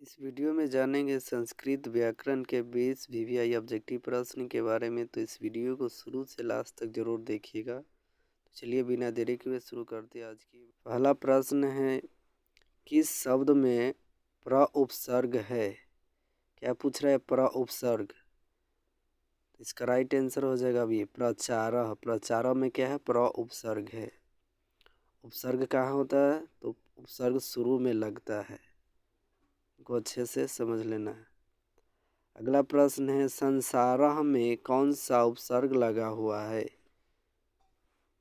इस वीडियो में जानेंगे संस्कृत व्याकरण के 20 वीवीआई ऑब्जेक्टिव प्रश्न के बारे में। तो इस वीडियो को शुरू से लास्ट तक जरूर देखिएगा। तो चलिए बिना देरी के हुए शुरू करते हैं। आज की पहला प्रश्न है, किस शब्द में प्र उपसर्ग है? क्या पूछ रहा है? प्र उपसर्ग। इसका राइट आंसर हो जाएगा बी, प्रचारः। प्रचारः में क्या है? प्र उपसर्ग है। उपसर्ग कहाँ होता है? तो उपसर्ग शुरू में लगता है, को अच्छे से समझ लेना है। अगला प्रश्न है, संसारः में कौन सा उपसर्ग लगा हुआ है?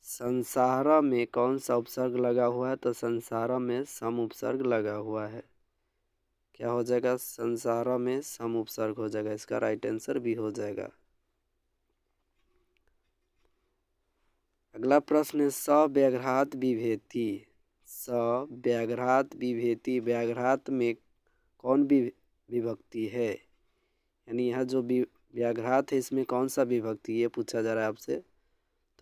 संसारः में कौन सा उपसर्ग लगा हुआ है? तो संसारः में सम उपसर्ग लगा हुआ है। क्या हो जाएगा? संसारः में सम उपसर्ग हो जाएगा। इसका राइट आंसर भी हो जाएगा। अगला प्रश्न है, सव्याघ्रात बिभेति। सव्याघ्रात बिभेति, व्याघ्रात में कौन विभक्ति है? यानी यह जो व्याघ्रात है इसमें कौन सा विभक्ति, ये पूछा जा रहा है आपसे।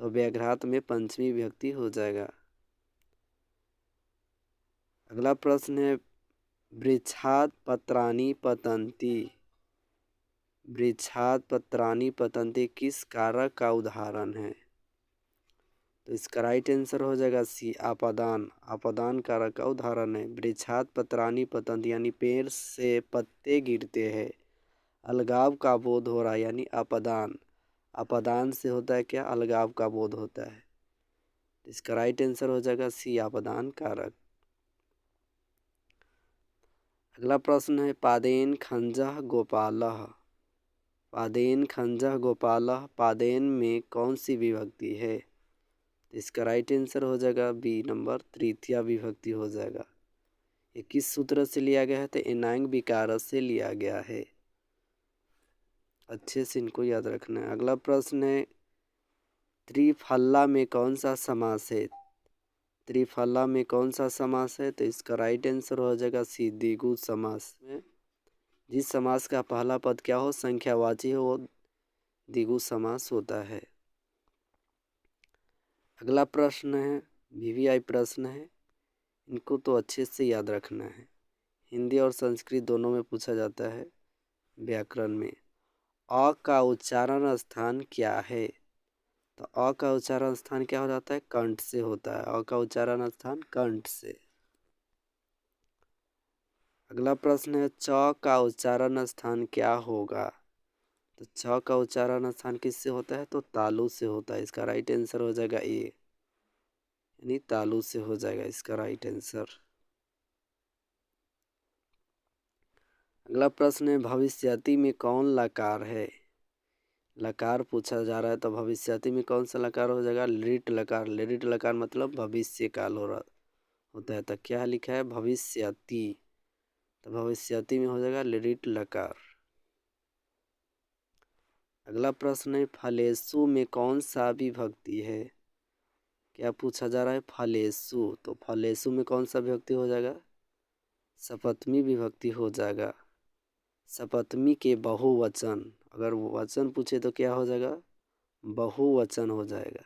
तो व्याघ्रात में पंचमी विभक्ति हो जाएगा। अगला प्रश्न है, वृक्षात् पत्राणि पतन्ति। वृक्षात् पत्राणि पतन्ति किस कारक का उदाहरण है? तो इसका राइट आंसर हो जाएगा सी, आपादान। आपादान कारक का उदाहरण है। वृक्षात् पत्राणि पतन्ति यानी पेड़ से पत्ते गिरते हैं, अलगाव का बोध हो रहा है, यानी आपादान। आपादान से होता है क्या? अलगाव का बोध होता है। इसका राइट आंसर हो जाएगा सी, आपादान कारक। अगला प्रश्न है, पादेन खंजः गोपालः। पादेन खंजः गोपालः, पादेन में कौन सी विभक्ति है? तो इसका राइट आंसर हो जाएगा बी नंबर, तृतीया विभक्ति हो जाएगा। ये किस सूत्र से लिया गया है? तो एनांग विकार से लिया गया है। अच्छे से इनको याद रखना है। अगला प्रश्न है, त्रिफला में कौन सा समास है? त्रिफला में कौन सा समास है? तो इसका राइट आंसर हो जाएगा सी, द्विगु समास में जिस समास का पहला पद क्या हो? संख्यावाची हो, वो द्विगु समास होता है। अगला प्रश्न है, वीवीआई प्रश्न है, इनको तो अच्छे से याद रखना है। हिंदी और संस्कृत दोनों में पूछा जाता है व्याकरण में। अ का उच्चारण स्थान क्या है? तो अ का उच्चारण स्थान क्या हो जाता है? कंठ से होता है। अ का उच्चारण स्थान कंठ से। अगला प्रश्न है, च का उच्चारण स्थान क्या होगा? तो छ का उच्चारण स्थान किससे होता है? तो तालु से होता है। इसका राइट आंसर हो जाएगा ए, यानी तालु से हो जाएगा इसका राइट आंसर। अगला प्रश्न है, भविष्यति में कौन लकार है? लकार पूछा जा रहा है, तो भविष्यति में कौन सा लकार हो जाएगा? लिट लकार। लिट लकार मतलब भविष्य काल हो रहा होता है। तो क्या लिखा है? भविष्यति। तो भविष्यति में हो जाएगा लिट लकार। अगला प्रश्न है, फलेसु में कौन सा विभक्ति है? क्या पूछा जा रहा है? फलेसु। तो फलेसु में कौन सा विभक्ति हो जाएगा? सप्तमी विभक्ति हो जाएगा। सप्तमी के बहुवचन, अगर वचन पूछे तो क्या हो जाएगा? बहुवचन हो जाएगा।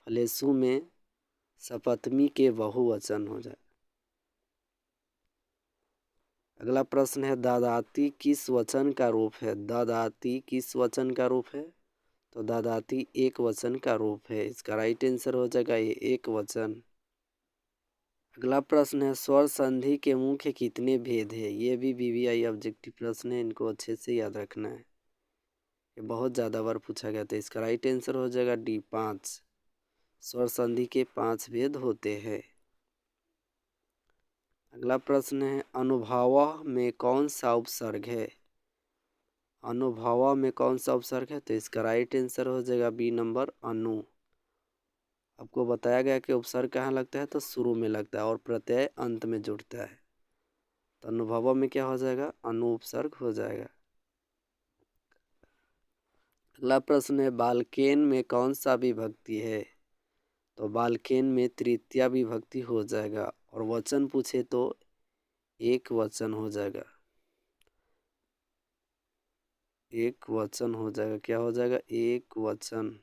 फलेसु में सप्तमी के बहुवचन हो जाए। अगला प्रश्न है, ददाति किस वचन का रूप है? ददाति किस वचन का रूप है? तो ददाति एक वचन का रूप है। इसका राइट आंसर हो जाएगा ये, एक वचन। अगला प्रश्न है, स्वर संधि के मुख्य कितने भेद है? ये भी वीवीआई ऑब्जेक्टिव प्रश्न है, इनको अच्छे से याद रखना है। ये बहुत ज़्यादा बार पूछा गया था। इसका राइट आंसर हो जाएगा डी, 5। स्वर संधि के 5 भेद होते हैं। अगला प्रश्न है, अनुभव में कौन सा उपसर्ग है? अनुभव में कौन सा उपसर्ग है? तो इसका राइट आंसर हो जाएगा बी नंबर, अनु। आपको बताया गया कि उपसर्ग कहाँ लगता है? तो शुरू में लगता है और प्रत्यय अंत में जुड़ता है। तो अनुभव में क्या हो जाएगा? अनु उपसर्ग हो जाएगा। अगला प्रश्न है, बालकेन में कौन सा विभक्ति है? तो बालकेन में तृतीया विभक्ति हो जाएगा। और वचन पूछे तो एक वचन हो जाएगा। एक वचन हो जाएगा। क्या हो जाएगा? एक वचन।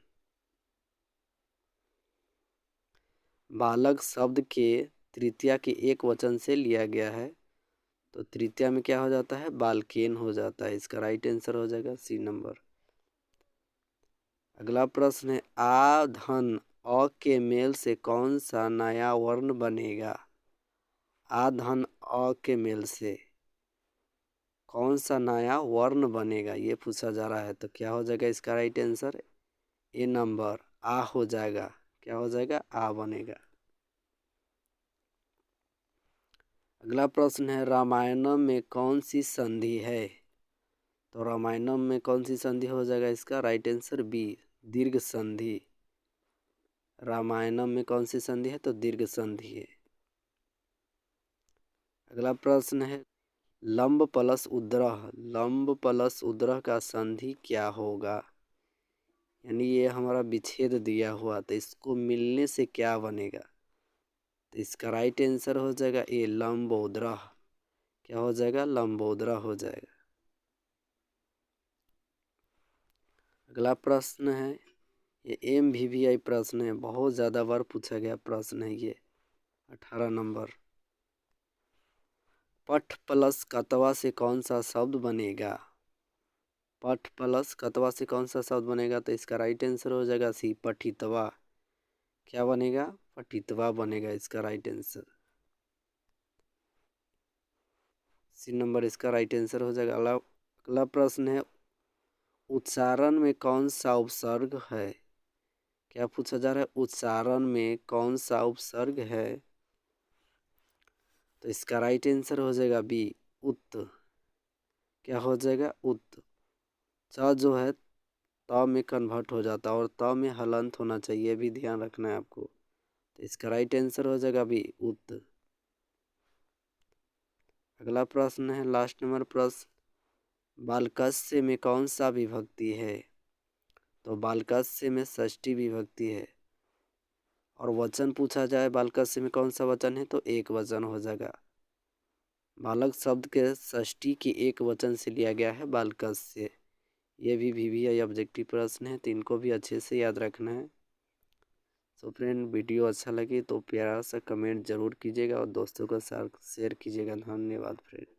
बालक शब्द के तृतीया के एक वचन से लिया गया है। तो तृतीया में क्या हो जाता है, बाल्केन हो जाता है। इसका राइट आंसर हो जाएगा सी नंबर। अगला प्रश्न है, आ धन अ के मेल से कौन सा नया वर्ण बनेगा। आ धन अ के मेल से कौन सा नया वर्ण बनेगा, ये पूछा जा रहा है। तो क्या हो जाएगा इसका राइट आंसर, ए नंबर आ हो जाएगा। क्या हो जाएगा, आ बनेगा। अगला प्रश्न है, रामायणम में कौन सी संधि है। तो रामायणम में कौन सी संधि हो जाएगा, इसका राइट आंसर बी, दीर्घ संधि। रामायणम में कौन सी संधि है, तो दीर्घ संधि है। अगला प्रश्न है, लंब प्लस उद्रह, लंब प्लस उद्रह का संधि क्या होगा। यानी ये हमारा विच्छेद दिया हुआ, तो इसको मिलने से क्या बनेगा। तो इसका राइट आंसर हो जाएगा ए, लंबोदरः। क्या हो जाएगा, लंबोदरः हो जाएगा। अगला प्रश्न है, ये MVVI प्रश्न है, बहुत ज़्यादा बार पूछा गया प्रश्न है ये, 18 नंबर। पठ प्लस कतवा से कौन सा शब्द बनेगा। पठ प्लस कतवा से कौन सा शब्द बनेगा, तो इसका राइट आंसर हो जाएगा सी, पठितवा। क्या बनेगा, पठितवा बनेगा इसका राइट आंसर। सी नंबर इसका राइट आंसर हो जाएगा। अगला प्रश्न है, उच्चारण में कौन सा उपसर्ग है। क्या पूछा जा रहा है, उच्चारण में कौन सा उपसर्ग है। तो इसका राइट आंसर हो जाएगा बी, उत। क्या हो जाएगा, उत। च जो है त में कन्वर्ट हो जाता है और त में हलंत होना चाहिए, भी ध्यान रखना है आपको। तो इसका राइट आंसर हो जाएगा बी, उत। अगला प्रश्न है, लास्ट नंबर प्रश्न, बालकस्य में कौन सा विभक्ति है। तो बालकस्य में षष्ठी विभक्ति है। और वचन पूछा जाए बालकस्य में कौन सा वचन है, तो एक वचन हो जाएगा। बालक शब्द के षष्ठी के एक वचन से लिया गया है बालकस्य। ये भी VVI ऑब्जेक्टिव प्रश्न है, तो इनको भी अच्छे से याद रखना है। तो फ्रेंड, वीडियो अच्छा लगे तो प्यारा सा कमेंट जरूर कीजिएगा और दोस्तों के साथ शेयर कीजिएगा। धन्यवाद फ्रेंड।